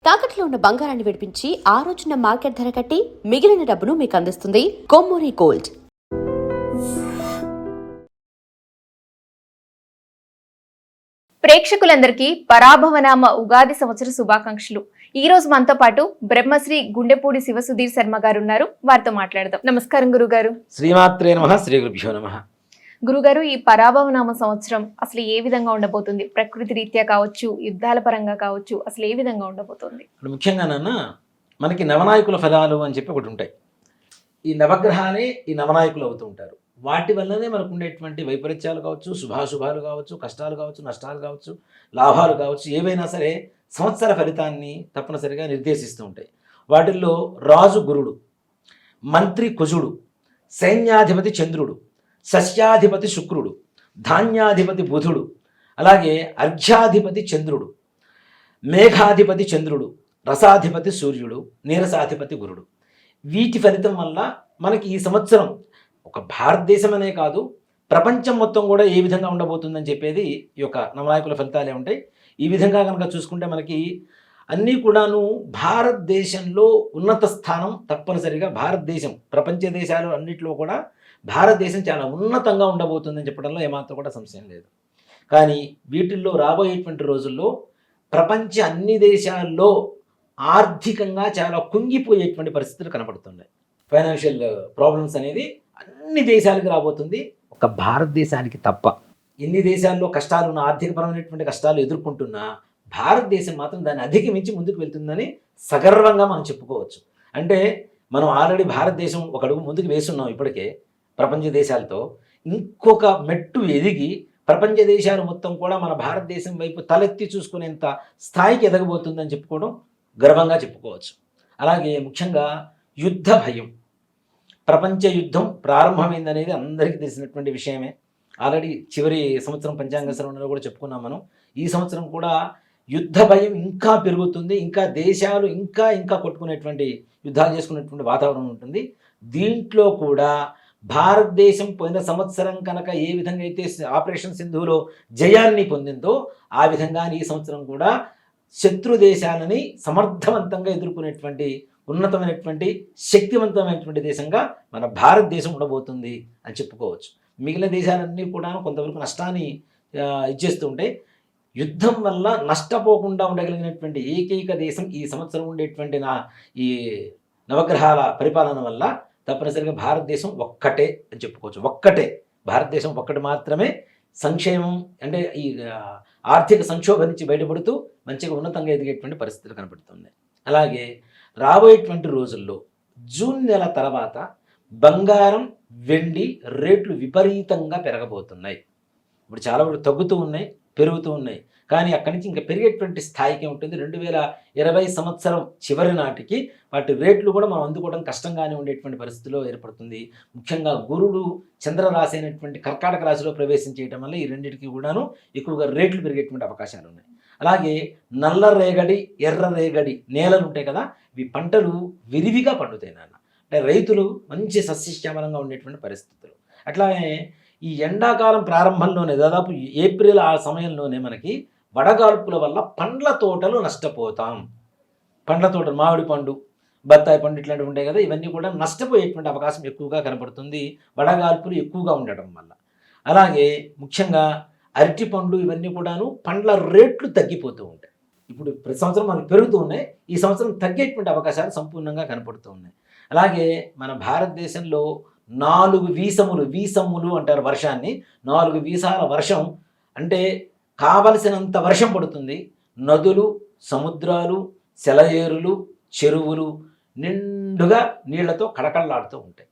తాకట్లో ఉన్న బంగారాన్ని విడిపించి ఆ రోజున మార్కెట్ ధర కట్టి మిగిలిన డబ్బును మీకు అందిస్తుంది కొమ్మూరి గోల్డ్. ప్రేక్షకులందరికీ పరాభవనామ ఉగాది సంవత్సర శుభాకాంక్షలు. ఈ రోజు మనతో పాటు బ్రహ్మశ్రీ గుండెపూడి శివసుధీర్ శర్మ గారు ఉన్నారు. వారితో మాట్లాడదాం. నమస్కారం గురుగారు. శ్రీమాత్రే నమః. శ్రీ గురుభ్యో నమః. గురుగారు, ఈ పరాభవనామ సంవత్సరం అసలు ఏ విధంగా ఉండబోతుంది? ప్రకృతి రీత్యా కావచ్చు, యుద్ధాల పరంగా కావచ్చు, అసలు ఏ విధంగా ఉండబోతుంది? ముఖ్యంగా మనకి నవనాయకుల ఫలాలు అని చెప్పి ఒకటి ఉంటాయి. ఈ నవగ్రహాలే ఈ నవనాయకులు అవుతూ ఉంటారు. వాటి వల్లనే మనకు ఉండేటువంటి వైపరీత్యాలు కావచ్చు, శుభాశుభాలు కావచ్చు, కష్టాలు కావచ్చు, నష్టాలు కావచ్చు, లాభాలు కావచ్చు, ఏవైనా సరే సంవత్సర ఫలితాన్ని తప్పనిసరిగా నిర్దేశిస్తూ ఉంటాయి. వాటిల్లో రాజు గురుడు, మంత్రి కుజుడు, సైన్యాధిపతి చంద్రుడు, సస్యాధిపతి శుక్రుడు, ధాన్యాధిపతి బుధుడు, అలాగే అర్ఘ్యాధిపతి చంద్రుడు, మేఘాధిపతి చంద్రుడు, రసాధిపతి సూర్యుడు, నీరసాధిపతి గురుడు. వీటి ఫలితం వల్ల మనకి ఈ సంవత్సరం ఒక భారతదేశం అనే కాదు, ప్రపంచం మొత్తం కూడా ఏ విధంగా ఉండబోతుందని చెప్పేది ఈ యొక్క నవనాయకుల ఫలితాలే ఉంటాయి. ఈ విధంగా కనుక చూసుకుంటే మనకి అన్నీ కూడాను భారతదేశంలో ఉన్నత స్థానం తప్పనిసరిగా భారతదేశం ప్రపంచ దేశాలు అన్నింటిలో కూడా భారతదేశం చాలా ఉన్నతంగా ఉండబోతుందని చెప్పడంలో ఏమాత్రం కూడా సంశయం లేదు. కానీ వీటిల్లో రాబోయేటువంటి రోజుల్లో ప్రపంచ అన్ని దేశాల్లో ఆర్థికంగా చాలా కుంగిపోయేటువంటి పరిస్థితులు కనపడుతున్నాయి. ఫైనాన్షియల్ ప్రాబ్లమ్స్ అనేది అన్ని దేశాలకు రాబోతుంది, ఒక భారతదేశానికి తప్ప. ఎన్ని దేశాల్లో కష్టాలు ఆర్థికపరమైనటువంటి కష్టాలు ఎదుర్కొంటున్నా భారతదేశం మాత్రం దాన్ని అధిగమించి ముందుకు వెళ్తుందని సగర్వంగా మనం చెప్పుకోవచ్చు. అంటే మనం ఆల్రెడీ భారతదేశం ఒక అడుగు ముందుకు వేస్తున్నాం ఇప్పటికే ప్రపంచ దేశాలతో. ఇంకొక మెట్టు ఎదిగి ప్రపంచ దేశాలు మొత్తం కూడా మన భారతదేశం వైపు తలెత్తి చూసుకునేంత స్థాయికి ఎదగబోతుందని చెప్పుకోవడం గర్వంగా చెప్పుకోవచ్చు. అలాగే ముఖ్యంగా యుద్ధ భయం, ప్రపంచ యుద్ధం ప్రారంభమైందనేది అందరికీ తెలిసినటువంటి విషయమే. ఆల్రెడీ చివరి సంవత్సరం పంచాంగ శ్రవణంలో కూడా చెప్పుకున్నాం మనం. ఈ సంవత్సరం కూడా యుద్ధ భయం ఇంకా పెరుగుతుంది, ఇంకా దేశాలు ఇంకా కొట్టుకునేటువంటి యుద్ధాలు చేసుకునేటువంటి వాతావరణం ఉంటుంది. దీంట్లో కూడా భారతదేశం పోయిన సంవత్సరం కనుక ఏ విధంగా అయితే ఆపరేషన్ సింధులో జయాన్ని పొందిందో ఆ విధంగా ఈ సంవత్సరం కూడా శత్రు దేశాలని సమర్థవంతంగా ఎదుర్కొనేటువంటి ఉన్నతమైనటువంటి శక్తివంతమైనటువంటి దేశంగా మన భారతదేశం ఉండబోతుంది అని చెప్పుకోవచ్చు. మిగిలిన దేశాలన్నీ కూడా కొంతవరకు నష్టాన్ని ఇచ్చేస్తూ ఉంటాయి. యుద్ధం వల్ల నష్టపోకుండా ఉండగలిగినటువంటి ఏకైక దేశం ఈ సంవత్సరం ఉండేటువంటి ఈ నవగ్రహాల పరిపాలన వల్ల తప్పనిసరిగా భారతదేశం ఒక్కటే అని చెప్పుకోవచ్చు. ఒక్కటే భారతదేశం ఒక్కటి మాత్రమే సంక్షేమం అంటే ఈ ఆర్థిక సంక్షోభం నుంచి బయటపడుతూ మంచిగా ఉన్నతంగా ఎదిగేటువంటి పరిస్థితులు కనపడుతున్నాయి. అలాగే రాబోయేటువంటి రోజుల్లో జూన్ నెల తర్వాత బంగారం, వెండి రేట్లు విపరీతంగా పెరగబోతున్నాయి. ఇప్పుడు చాలా వరకు తగ్గుతూ ఉన్నాయి, పెరుగుతూ ఉన్నాయి. కానీ అక్కడి నుంచి ఇంకా పెరిగేటువంటి స్థాయికి ఉంటుంది. 2020 సంవత్సరం చివరి నాటికి వాటి రేట్లు కూడా మనం అందుకోవడం కష్టంగానే ఉండేటువంటి పరిస్థితిలో ఏర్పడుతుంది. ముఖ్యంగా గురుడు చంద్రరాశి అయినటువంటి కర్కాటక రాశిలో ప్రవేశం చేయడం వల్ల ఈ రెండింటికి కూడాను ఎక్కువగా రేట్లు పెరిగేటువంటి అవకాశాలు ఉన్నాయి. అలాగే నల్ల రేగడి, ఎర్ర రేగడి నేలలు ఉంటాయి కదా, ఇవి పంటలు విరివిగా పండుతాయి అంటే రైతులు మంచి సస్యశ్యామలంగా ఉండేటువంటి పరిస్థితులు. అట్లాగే ఈ ఎండాకాలం ప్రారంభంలోనే దాదాపు ఏప్రిల్ ఆ సమయంలోనే మనకి వడగాల్పుల వల్ల పండ్ల తోటలు నష్టపోతాం. పండ్ల తోటలు మామిడి పండు, బత్తాయి పండు ఇట్లాంటివి ఉంటాయి కదా, ఇవన్నీ కూడా నష్టపోయేటువంటి అవకాశం ఎక్కువగా కనపడుతుంది వడగాల్పులు ఎక్కువగా ఉండటం వల్ల. అలాగే ముఖ్యంగా అరటి పండు ఇవన్నీ కూడాను పండ్ల రేట్లు తగ్గిపోతూ ఉంటాయి. ఇప్పుడు ప్రతి సంవత్సరం మనకు పెరుగుతూ ఉన్నాయి, ఈ సంవత్సరం తగ్గేటువంటి అవకాశాలు సంపూర్ణంగా కనపడుతూ ఉన్నాయి. అలాగే మన భారతదేశంలో 4 వీసములు అంటారు వర్షాన్ని. 4 వీసాల వర్షం అంటే కావలసినంత వర్షం పడుతుంది. నదులు, సముద్రాలు, సెలయేరులు, చెరువులు నిండుగా నీళ్లతో కడకళ్ళాడుతూ ఉంటాయి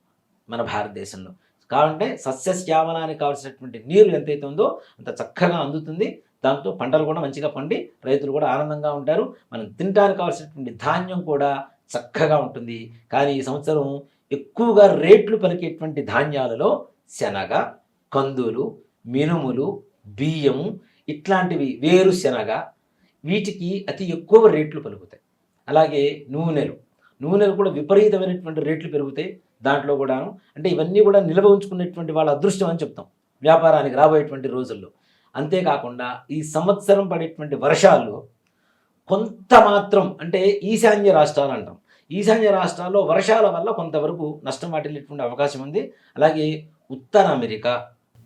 మన భారతదేశంలో. కాబట్టి సస్యశ్యామలానికి కావాల్సినటువంటి నీరు ఎంతైతే ఉందో అంత చక్కగా అందుతుంది. దాంతో పంటలు కూడా మంచిగా పండి రైతులు కూడా ఆనందంగా ఉంటారు. మనం తినడానికి కావాల్సినటువంటి ధాన్యం కూడా చక్కగా ఉంటుంది. కానీ ఈ సంవత్సరం ఎక్కువగా రేట్లు పలికేటువంటి ధాన్యాలలో శనగ, కందులు, మినుములు, బియ్యము ఇట్లాంటివి, వేరుశనగ, వీటికి అతి ఎక్కువ రేట్లు పలుకుతాయి. అలాగే నూనెలు కూడా విపరీతమైనటువంటి రేట్లు పెరుగుతాయి. దాంట్లో కూడాను అంటే ఇవన్నీ కూడా నిల్వ ఉంచుకునేటువంటి వాళ్ళ అదృష్టం అని చెప్తాం వ్యాపారానికి రాబోయేటువంటి రోజుల్లో. అంతేకాకుండా ఈ సంవత్సరం పడేటువంటి వర్షాలు కొంత మాత్రం అంటే ఈశాన్య రాష్ట్రాలు అంటాం, ఈశాన్య రాష్ట్రాల్లో వర్షాల వల్ల కొంతవరకు నష్టం వాటిల్లేటువంటి అవకాశం ఉంది. అలాగే ఉత్తర అమెరికా,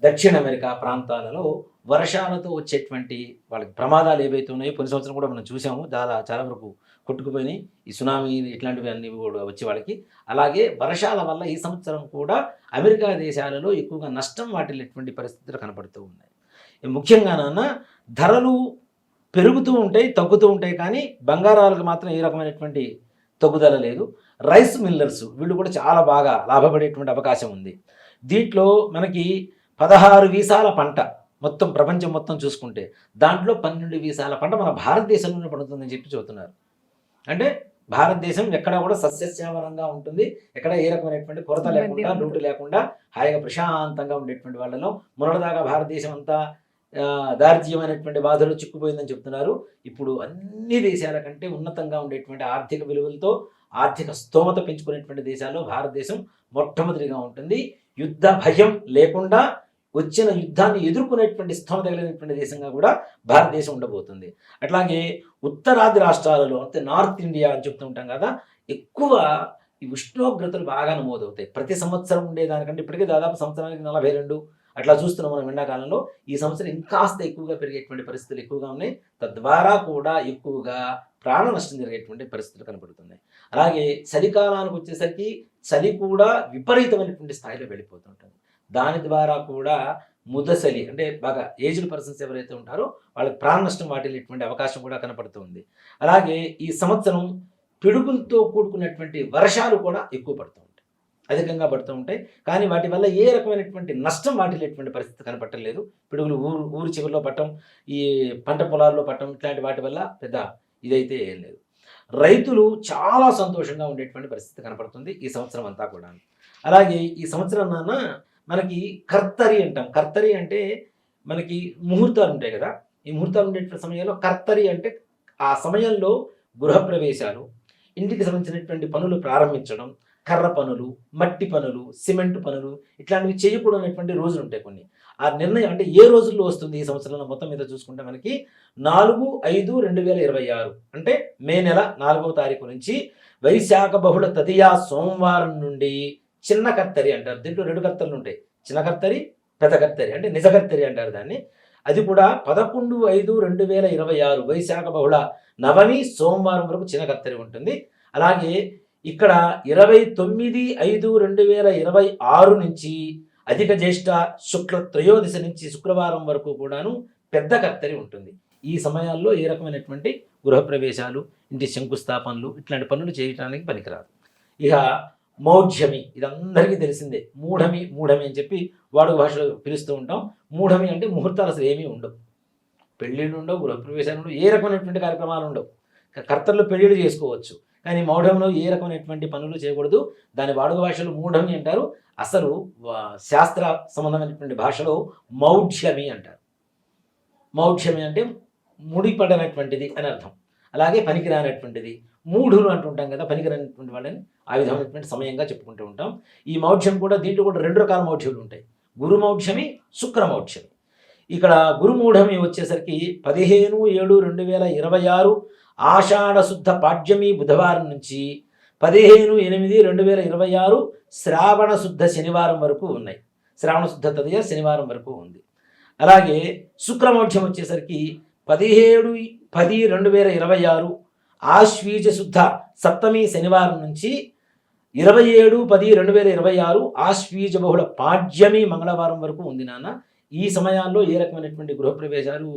దక్షిణ అమెరికా ప్రాంతాలలో వర్షాలతో వచ్చేటువంటి వాళ్ళకి ప్రమాదాలు ఏవైతే ఉన్నాయో కొన్ని సంవత్సరం కూడా మనం చూసాము, చాలా వరకు కొట్టుకుపోయినాయి. ఈ సునామీ ఇట్లాంటివి అన్నీ కూడా వచ్చే వాళ్ళకి. అలాగే వర్షాల వల్ల ఈ సంవత్సరం కూడా అమెరికా దేశాలలో ఎక్కువగా నష్టం వాటిల్లేటువంటి పరిస్థితులు కనపడుతూ ఉన్నాయి. ముఖ్యంగా ధరలు పెరుగుతూ ఉంటాయి, తగ్గుతూ ఉంటాయి, కానీ బంగారాలకు మాత్రం ఏ రకమైనటువంటి తగ్గుదల లేదు. రైస్ మిల్లర్స్ వీళ్ళు కూడా చాలా బాగా లాభపడేటువంటి అవకాశం ఉంది. దీంట్లో మనకి 16 వీసాల పంట మొత్తం ప్రపంచం మొత్తం చూసుకుంటే దాంట్లో 12 వీసాల పంట మన భారతదేశంలోనే పడుతుందని చెప్పి చెబుతున్నారు. అంటే భారతదేశం ఎక్కడ కూడా సస్యశ్యామలంగా ఉంటుంది, ఎక్కడ ఏ రకమైనటువంటి కొరత లేకుండా, లోటు లేకుండా హాయిగా ప్రశాంతంగా ఉండేటువంటి వాళ్ళలో. మొన్నటిదాకా భారతదేశం అంతా దారిద్ర్యమైనటువంటి బాధలు చిక్కుపోయిందని చెప్తున్నారు. ఇప్పుడు అన్ని దేశాల కంటే ఉన్నతంగా ఉండేటువంటి ఆర్థిక విలువలతో ఆర్థిక స్తోమత పెంచుకునేటువంటి దేశాల్లో భారతదేశం మొట్టమొదటిగా ఉంటుంది. యుద్ధ భయం లేకుండా వచ్చిన యుద్ధాన్ని ఎదుర్కొనేటువంటి స్తోమత కలిగినటువంటి దేశంగా కూడా భారతదేశం ఉండబోతుంది. అట్లాగే ఉత్తరాది రాష్ట్రాలలో అంటే నార్త్ ఇండియా అని చెప్తూ ఉంటాం కదా, ఎక్కువ ఈ ఉష్ణోగ్రతలు బాగా నమోదవుతాయి. ప్రతి సంవత్సరం ఉండేదానికంటే ఇప్పటికే దాదాపు సంవత్సరానికి 42 అట్లా చూస్తున్నాం మనం ఎండాకాలంలో. ఈ సంవత్సరం ఇంకాస్త ఎక్కువగా పెరిగేటువంటి పరిస్థితులు ఎక్కువగా ఉన్నాయి. తద్వారా కూడా ఎక్కువగా ప్రాణ నష్టం జరిగేటువంటి పరిస్థితులు కనపడుతున్నాయి. అలాగే చలికాలానికి వచ్చేసరికి చలి కూడా విపరీతమైనటువంటి స్థాయిలో వెళ్ళిపోతుంటుంది. దాని ద్వారా కూడా ముదసలి అంటే బాగా ఏజ్డ్ పర్సన్స్ ఎవరైతే ఉంటారో వాళ్ళకి ప్రాణ నష్టం వాటిల్లేటువంటి అవకాశం కూడా కనపడుతుంది. అలాగే ఈ సంవత్సరం పిడుగులతో కూడుకున్నటువంటి వర్షాలు కూడా ఎక్కువ పడుతూ ఉంటాయి, అధికంగా పడుతూ ఉంటాయి. కానీ వాటి వల్ల ఏ రకమైనటువంటి నష్టం వాటిల్లేటువంటి పరిస్థితి కనపట్టలేదు. పిడుగులు ఊరు చివరిలో పట్టడం, ఈ పంట పొలాల్లో పట్టడం, ఇట్లాంటి వాటి వల్ల పెద్ద ఇదైతే ఏం లేదు. రైతులు చాలా సంతోషంగా ఉండేటువంటి పరిస్థితి కనపడుతుంది ఈ సంవత్సరం అంతా కూడా. అలాగే ఈ సంవత్సరం మనకి కర్తరి అంటాం. కర్తరి అంటే మనకి ముహూర్తాలు ఉంటాయి కదా, ఈ ముహూర్తాలు ఉండేటువంటి సమయంలో కర్తరి అంటే ఆ సమయంలో గృహప్రవేశాలు, ఇంటికి సంబంధించినటువంటి పనులు ప్రారంభించడం, కర్ర పనులు, మట్టి పనులు, సిమెంట్ పనులు ఇట్లాంటివి చేయకూడనటువంటి రోజులు ఉంటాయి కొన్ని. ఆ నిర్ణయం అంటే ఏ రోజుల్లో వస్తుంది ఈ సంవత్సరంలో మొత్తం మీద చూసుకుంటే మనకి 4/5/2026 అంటే మే నెల 4వ తారీఖు నుంచి వైశాఖ బహుళ తదియా సోమవారం నుండి చిన్న కర్తరి అంటారు. దీంట్లో 2 కర్తలు ఉంటాయి, చిన్న కర్తరి, పెద్ద కర్తరి అంటే నిజ కర్తరి అంటారు దాన్ని. అది కూడా 11/5/2026 వైశాఖ బహుళ నవమి సోమవారం వరకు చిన్న కర్తరి ఉంటుంది. అలాగే ఇక్కడ 29/5/2026 నుంచి అధిక జ్యేష్ఠ శుక్ల త్రయోదశి నుంచి శుక్రవారం వరకు కూడాను పెద్ద కర్తరి ఉంటుంది. ఈ సమయాల్లో ఏ రకమైనటువంటి గృహప్రవేశాలు, ఇంటి శంకుస్థాపనలు ఇట్లాంటి పనులు చేయడానికి పనికిరాదు. ఇక మౌఢ్యమి ఇదందరికీ తెలిసిందే. మూఢమి అని చెప్పి వాడుక భాషలో పిలుస్తూ ఉంటాం. మూఢమి అంటే ముహూర్తాలు అసలు ఏమీ ఉండవు, పెళ్ళిళ్ళు ఉండవు, గృహప్రవేశాలు ఉండవు, ఏ రకమైనటువంటి కార్యక్రమాలు ఉండవు. కర్తలు పెళ్ళిళ్ళు చేసుకోవచ్చు, కానీ మౌఢంలో ఏ రకమైనటువంటి పనులు చేయకూడదు. దాని వాడుక భాషలో మూఢమి అంటారు. అసలు శాస్త్ర సంబంధమైనటువంటి భాషలో మౌఢ్యమి అంటారు. మౌఢ్యమి అంటే ముడిపడనటువంటిది అని అర్థం. అలాగే పనికిరానటువంటిది, మూఢులు అంటుంటాం కదా, పనికిరానటువంటి వాళ్ళని ఆ విధమైనటువంటి సమయంగా చెప్పుకుంటూ ఉంటాం. ఈ మౌఢ్యం కూడా దీంట్లో కూడా 2 రకాల మౌఢ్యాలు ఉంటాయి, గురు మౌఢ్యమి, శుక్ర మౌఢ్యమి. ఇక్కడ గురుమూఢమి వచ్చేసరికి 15/7/2026 ఆషాఢ శుద్ధ పాడ్యమి బుధవారం నుంచి 15/8/2026 శ్రావణ శుద్ధ శనివారం వరకు ఉన్నాయి. శ్రావణ శుద్ధ తదియ శనివారం వరకు ఉంది. అలాగే శుక్రమౌఢ్యం వచ్చేసరికి 17/10/2026 ఆశ్వీజ శుద్ధ సప్తమి శనివారం నుంచి 27/10/2026 ఆశ్వీజ బహుళ పాడ్యమి మంగళవారం వరకు ఉంది నాన్న. ఈ సమయాల్లో ఏ రకమైనటువంటి గృహప్రవేశాలు,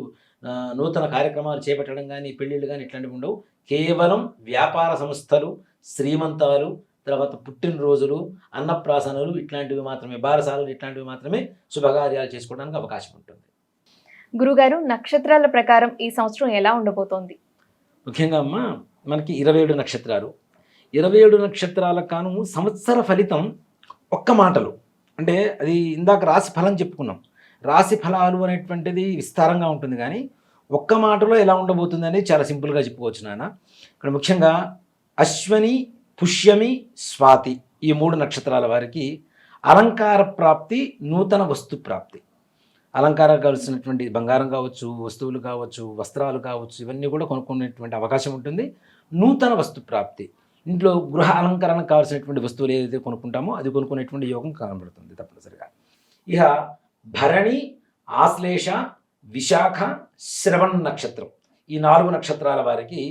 నూతన కార్యక్రమాలు చేపట్టడం కానీ, పెళ్ళిళ్ళు కానీ ఇట్లాంటివి ఉండవు. కేవలం వ్యాపార సంస్థలు, శ్రీమంతాలు, తర్వాత పుట్టినరోజులు, అన్నప్రాసనలు ఇట్లాంటివి మాత్రమే, బారసాలలు ఇట్లాంటివి మాత్రమే శుభకార్యాలు చేసుకోవడానికి అవకాశం ఉంటుంది. గురుగారు, నక్షత్రాల ప్రకారం ఈ సంవత్సరం ఎలా ఉండబోతోంది? ముఖ్యంగా అమ్మ మనకి 27 నక్షత్రాలు. 27 నక్షత్రాలకు కాను సంవత్సర ఫలితం ఒక్క మాటలు అంటే అది ఇందాక రాశి ఫలం చెప్పుకున్నాం. రాశి ఫలాలు అనేటువంటిది విస్తారంగా ఉంటుంది, కానీ ఒక్క మాటలో ఎలా ఉండబోతుంది అనేది చాలా సింపుల్గా చెప్పుకోవచ్చు నాన్న. ఇక్కడ ముఖ్యంగా అశ్వని, పుష్యమి, స్వాతి ఈ 3 నక్షత్రాల వారికి అలంకార ప్రాప్తి, నూతన వస్తు ప్రాప్తి. అలంకారాలు కావాల్సినటువంటి బంగారం కావచ్చు, వస్తువులు కావచ్చు, వస్త్రాలు కావచ్చు, ఇవన్నీ కూడా కొనుక్కునేటువంటి అవకాశం ఉంటుంది. నూతన వస్తు ప్రాప్తి, ఇంట్లో గృహ అలంకరణకు కావాల్సినటువంటి వస్తువులు ఏదైతే కొనుక్కుంటామో అది కొనుక్కునేటువంటి యోగం కనబడుతుంది తప్పనిసరిగా. ఇక భరణి, ఆశ్లేష, విశాఖ, శ్రవణ నక్షత్రం, ఈ 4 నక్షత్రాల వారికి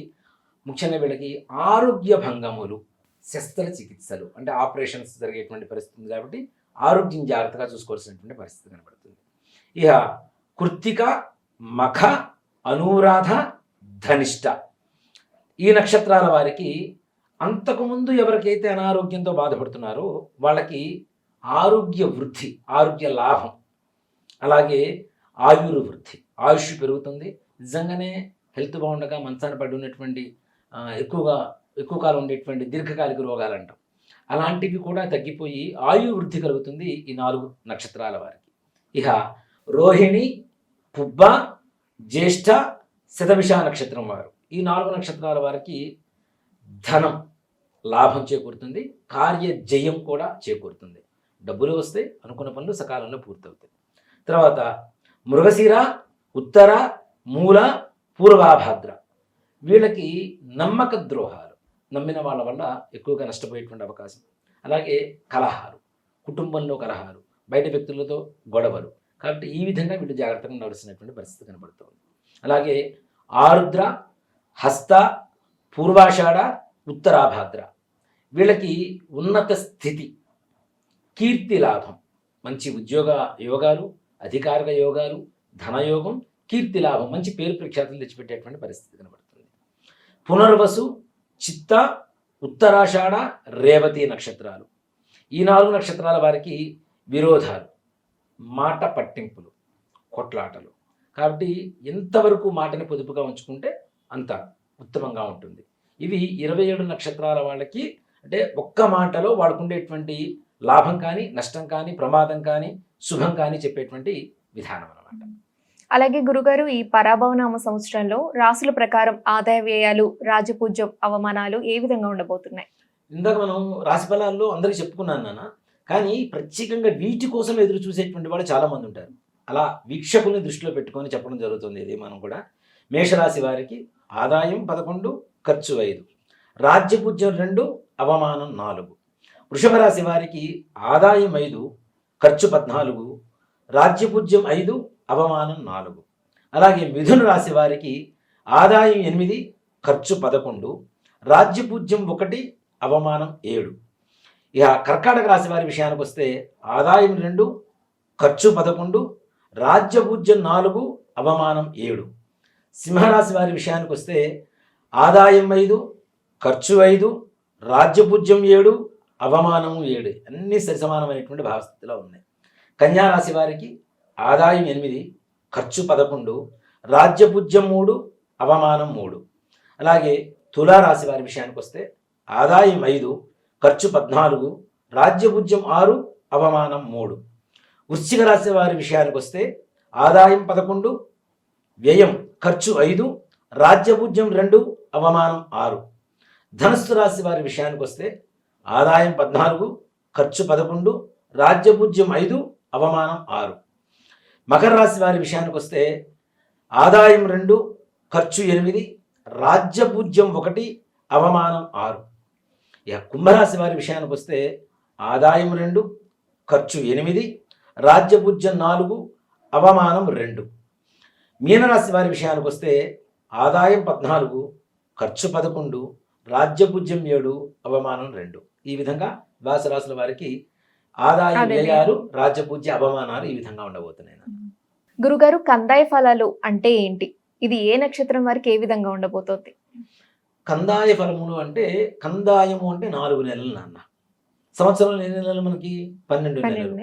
ముఖ్యంగా వీళ్ళకి ఆరోగ్య భంగములు, శస్త్రచికిత్సలు అంటే ఆపరేషన్స్ జరిగేటువంటి పరిస్థితి ఉంది కాబట్టి ఆరోగ్యం జాగ్రత్తగా చూసుకోవాల్సినటువంటి పరిస్థితి కనబడుతుంది. ఇక కృత్తిక, మఖ, అనురాధ, ధనిష్ట, ఈ నక్షత్రాల వారికి అంతకుముందు ఎవరికైతే అనారోగ్యంతో బాధపడుతున్నారో వాళ్ళకి ఆరోగ్య వృద్ధి, ఆరోగ్య లాభం, అలాగే ఆయుర్వృద్ధి, ఆయుష్ పెరుగుతుంది. నిజంగానే హెల్త్ బాగుండగా మంచాన పడి ఉన్నటువంటి ఎక్కువ కాలం ఉండేటువంటి దీర్ఘకాలిక రోగాలు అంటాం, అలాంటివి కూడా తగ్గిపోయి ఆయుర్వృద్ధి కలుగుతుంది ఈ 4 నక్షత్రాల వారికి. ఇక రోహిణి, పుబ్బ, జ్యేష్ఠ, శతభిష నక్షత్రం వారు, ఈ 4 నక్షత్రాల వారికి ధనం లాభం చేకూరుతుంది, కార్య జయం కూడా చేకూరుతుంది, డబ్బులు వస్తాయి, అనుకున్న పనులు సకాలంలో పూర్తవుతాయి. తర్వాత మృగశిర, ఉత్తర, మూల, పూర్వాభాద్ర, వీళ్ళకి నమ్మక ద్రోహాలు, నమ్మిన వాళ్ళ వల్ల ఎక్కువగా నష్టపోయేటువంటి అవకాశం, అలాగే కలహాలు, కుటుంబంలో కలహాలు, బయట వ్యక్తులతో గొడవలు, కాబట్టి ఈ విధంగా వీళ్ళు జాగ్రత్తగా నడుస్తున్నటువంటి పరిస్థితి కనబడుతుంది. అలాగే ఆరుద్ర, హస్త, పూర్వాషాఢ, ఉత్తరాభాద్ర, వీళ్ళకి ఉన్నత స్థితి, కీర్తి లాభం, మంచి ఉద్యోగ యోగాలు, అధికారిక యోగాలు, ధనయోగం, కీర్తి లాభం, మంచి పేరు ప్రఖ్యాతులు తెచ్చిపెట్టేటువంటి పరిస్థితి కనబడుతుంది. పునర్వసు, చిత్త, ఉత్తరాషాఢ, రేవతి నక్షత్రాలు, ఈ 4 నక్షత్రాల వారికి విరోధాలు, మాట పట్టింపులు, కొట్లాటలు, కాబట్టి ఎంతవరకు మాటని పొదుపుగా ఉంచుకుంటే అంత ఉత్తమంగా ఉంటుంది. ఇవి 27 నక్షత్రాల వాళ్ళకి అంటే ఒక్క మాటలో వాడుకుండేటువంటి లాభం కానీ, నష్టం కానీ, ప్రమాదం కానీ, శుభం కానీ చెప్పేటువంటి విధానం అన్నమాట. అలాగే గురుగారు, ఈ పరాభవనామ సంవత్సరంలో రాసుల ప్రకారం ఆదాయ వ్యయాలు, రాజపూజ్యం, అవమానాలు ఏ విధంగా ఉండబోతున్నాయి? ఇందాక మనం రాశి ఫలాల్లో అందరికీ చెప్పుకున్నాను నాన్న, కానీ ప్రత్యేకంగా వీటి కోసం ఎదురు చూసేటువంటి వాళ్ళు చాలామంది ఉంటారు. అలా వీక్షకుల్ని దృష్టిలో పెట్టుకొని చెప్పడం జరుగుతుంది. ఇది మనం కూడా మేషరాశి వారికి ఆదాయం 11, ఖర్చు 5, రాజ్యపూజ్యం 2, అవమానం 4. వృషభ రాశి వారికి ఆదాయం 5, ఖర్చు 14, రాజ్యపూజ్యం 5, అవమానం 4. అలాగే మిథున రాశి వారికి ఆదాయం 8, ఖర్చు 11, రాజ్యపూజ్యం 1, అవమానం 7. ఇక కర్కాటక రాశి వారి విషయానికి వస్తే ఆదాయం 2, ఖర్చు 11, రాజ్యపూజ్యం 4, అవమానం 7. సింహరాశి వారి విషయానికి వస్తే ఆదాయం 5, ఖర్చు 5, రాజ్యపూజ్యం 7, అవమానం 7, అన్నీ సరిసమానమైనటువంటి భావస్థితిలో ఉన్నాయి. కన్యారాశి వారికి ఆదాయం 8, ఖర్చు 11, రాజ్యపూజ్యం 3, అవమానం 3. అలాగే తులారాశి వారి విషయానికి వస్తే ఆదాయం 5, ఖర్చు 14, రాజ్యపూజ్యం 6, అవమానం 3. వృశ్చిక రాశి వారి విషయానికి వస్తే ఆదాయం 11, వ్యయం ఖర్చు 5, రాజ్యపూజ్యం 2, అవమానం 6. ధనుస్సు రాశి వారి విషయానికి వస్తే ఆదాయం 14, ఖర్చు 11, రాజ్యపూజ్యం 5, అవమానం 6. మకర రాశి వారి విషయానికి వస్తే ఆదాయం 2, ఖర్చు 8, రాజ్యపూజ్యం 1, అవమానం 6. ఇక కుంభరాశి వారి విషయానికి వస్తే ఆదాయం 2, ఖర్చు 8, రాజ్యపూజ్యం 4, అవమానం 2. మీనరాశి వారి విషయానికి వస్తే ఆదాయం 14, ఖర్చు 11, రాజ్యపూజ్యం 7, అవమానం 2. ఈ విధంగా ద్వాదశ రాశుల వారికి ఆదాయ వ్యయాలు, రాజ్యపూజ్య, అవమానాలు ఈ విధంగా ఉండబోతున్నాయి. గురుగారు, కందాయ ఫలాలు అంటే ఏంటి? ఇది ఏ నక్షత్రం వారికి ఏ విధంగా ఉండబోతోంది? కందాయ ఫలములు అంటే, కందాయము అంటే 4 నెలలు నాన్న. సంవత్సరంలో ఎన్ని నెలలు మనకి? 12 నెలలు.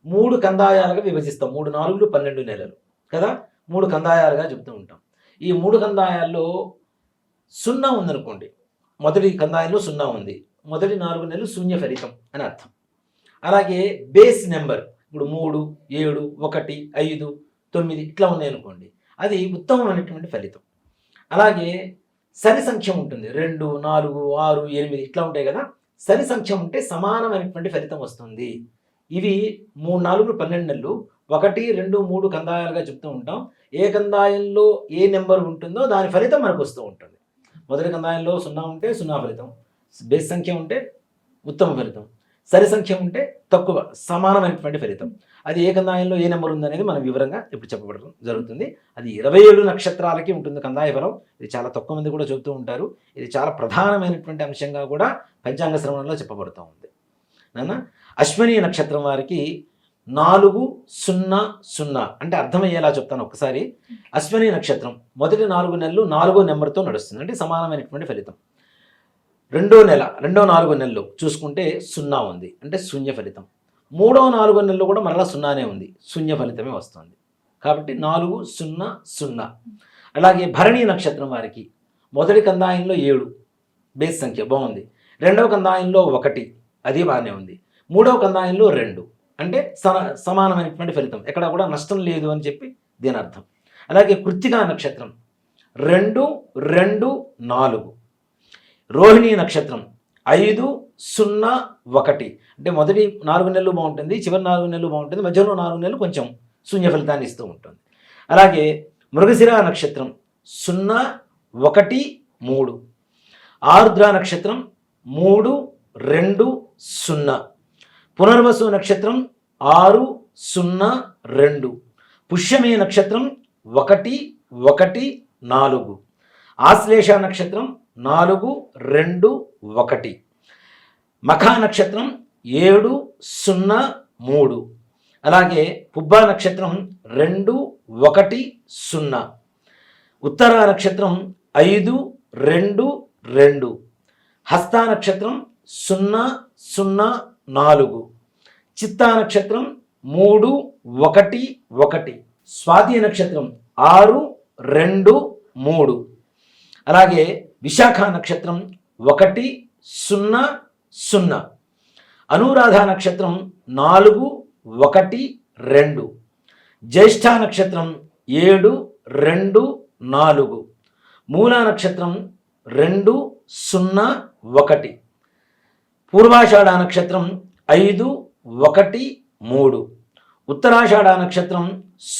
3 కందాయాలుగా విభజిస్తాం. 3, 4, 12 నెలలు కదా, 3 కందాయాలుగా చెప్తూ ఉంటాం. ఈ 3 కందాయాల్లో 0 ఉందనుకోండి, మొదటి కందాయంలో 0 ఉంది, మొదటి 4 నెలలు శూన్య ఫలితం అని అర్థం. అలాగే బేస్ నెంబర్ ఇప్పుడు 3, 7, 1, 5, 9 ఇట్లా ఉన్నాయి అనుకోండి, అది ఉత్తమమైనటువంటి ఫలితం. అలాగే సరి సంఖ్య ఉంటుంది, 2, 4, 6, 8 ఇట్లా ఉంటాయి కదా, సరి సంఖ్య ఉంటే సమానమైనటువంటి ఫలితం వస్తుంది. ఇవి 3, 4, 12 నెలలు 1, 2, 3 కందాయాలుగా చెప్తూ ఉంటాం. ఏ కందాయంలో ఏ నెంబర్ ఉంటుందో దాని ఫలితం మనకు వస్తూ ఉంటుంది. మొదటి కందాయంలో 0 ఉంటే 0 ఫలితం, బేస్ సంఖ్య ఉంటే ఉత్తమ ఫలితం, సరి సంఖ్య ఉంటే తక్కువ సమానమైనటువంటి ఫలితం. అది ఏ కందాయంలో ఏ నెంబర్ ఉందనేది మనం వివరంగా ఇప్పుడు చెప్పబడడం జరుగుతుంది. అది 27 నక్షత్రాలకి ఉంటుంది కందాయ ఫలం. ఇది చాలా తక్కువ మంది కూడా చెబుతూ ఉంటారు. ఇది చాలా ప్రధానమైనటువంటి అంశంగా కూడా పంచాంగ శ్రవణంలో చెప్పబడుతూ ఉంది. నాన్న, అశ్విని నక్షత్రం వారికి 4-0-0 అంటే అర్థమయ్యేలా చెప్తాను ఒక్కసారి. అశ్విని నక్షత్రం మొదటి 4 నెలలు 4వ నెంబర్తో నడుస్తుంది, అంటే సమానమైనటువంటి ఫలితం. రెండో 4 నెలలు చూసుకుంటే 0 ఉంది, అంటే శూన్య ఫలితం. 3వ 4 నెలలు కూడా మరలా 0నే ఉంది, శూన్య ఫలితమే వస్తుంది. కాబట్టి 4-0-0. అలాగే భరణి నక్షత్రం వారికి మొదటి కందాయంలో 7 బేస్ సంఖ్య బాగుంది, రెండవ కందాయంలో 1 అది బాగానే ఉంది, మూడవ కందాయంలో 2 అంటే సమానమైనటువంటి ఫలితం, ఎక్కడ కూడా నష్టం లేదు అని చెప్పి దీని అర్థం. అలాగే కృత్తికా నక్షత్రం 2-2-4. రోహిణీ నక్షత్రం 5-0-1 అంటే మొదటి 4 నెలలు బాగుంటుంది, చివరి 4 నెలలు బాగుంటుంది, మధ్యలో 4 నెలలు కొంచెం శూన్య ఫలితాన్ని ఇస్తూ ఉంటుంది. అలాగే మృగశిర నక్షత్రం 0-1-3. ఆర్ద్ర నక్షత్రం 3-2-0. పునర్వసు నక్షత్రం 6-0-2. పుష్యమి నక్షత్రం 1-1-4. ఆశ్లేష నక్షత్రం 4-2-1. మఖా నక్షత్రం 7-0-3. అలాగే పుబ్బా నక్షత్రం 2-1-0. ఉత్తర నక్షత్రం 5-2-2. హస్త నక్షత్రం 0-0-4. చిత్తా నక్షత్రం 3-1-1. స్వాతి నక్షత్రం 6-2-3. అలాగే విశాఖ నక్షత్రం 1-0-0. అనురాధ నక్షత్రం 4-1-2. జ్యేష్ఠ నక్షత్రం 7-2-4. మూలా నక్షత్రం 2-0-1. పూర్వాషాఢ నక్షత్రం 5-1-3. ఉత్తరాషాఢ నక్షత్రం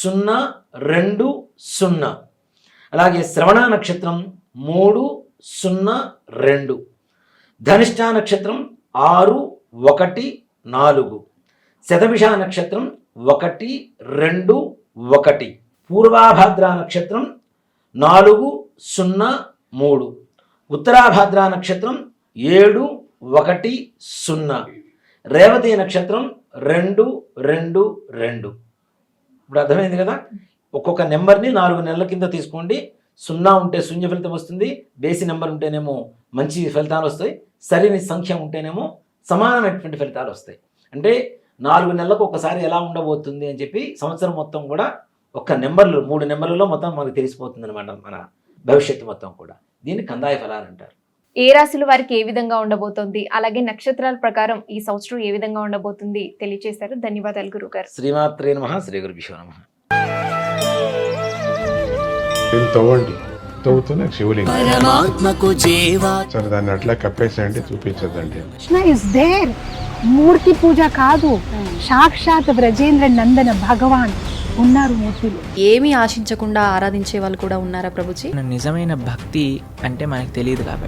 0-2-0. అలాగే శ్రవణ నక్షత్రం 3-0-2. ధనిష్ఠ నక్షత్రం 6-1-4. శతభిష నక్షత్రం 1-2-1. పూర్వాభాద్ర నక్షత్రం 4-0-3. ఉత్తరాభాద్ర నక్షత్రం 7-1-0. రేవతి నక్షత్రం 2-2-2. ఇప్పుడు అర్థమైంది కదా. ఒక్కొక్క నెంబర్ని 4 నెలల కింద తీసుకోండి. 0 ఉంటే శూన్య ఫలితం వస్తుంది, బేసి నెంబర్ ఉంటేనేమో మంచి ఫలితాలు వస్తాయి, సరైన సంఖ్య ఉంటేనేమో సమానమైనటువంటి ఫలితాలు వస్తాయి. అంటే 4 నెలలకు ఒకసారి ఎలా ఉండబోతుంది అని చెప్పి సంవత్సరం మొత్తం కూడా ఒక్క నెంబర్లు 3 నెంబర్లలో మొత్తం మనకు తెలిసిపోతుంది అనమాట, మన భవిష్యత్తు మొత్తం కూడా. దీన్ని కందాయ ఫలాలు అంటారు. ఏ రాశుల వారికి ఏ విధంగా ఉండబోతోంది, అలాగే నక్షత్రాల ప్రకారం ఈ సంవత్సరం ఏ విధంగా ఉండబోతుంది తెలియజేశారు. ధన్యవాదాలు గురుగారు. శ్రీమాత్రే నమః. శ్రీ గురుభ్యో నమః. తవ్వండి, తవ్వుతూనే శివలింగం. పరమాత్మకు జీవా సరే, దాన్ని అట్లా కప్పేసేయండి, చూపించదండి. Krishna is there. మూర్తి పూజ కాదు, సాక్షాత్ బ్రజేంద్ర నందన భగవాన్ ఉన్నారు మూర్తిలో. ఏమీ ఆశించకుండా ఆరాధించే వాళ్ళు కూడా ఉన్నారా ప్రభుజీ? నిజమైన భక్తి అంటే మనకు తెలియదు కాబట్టి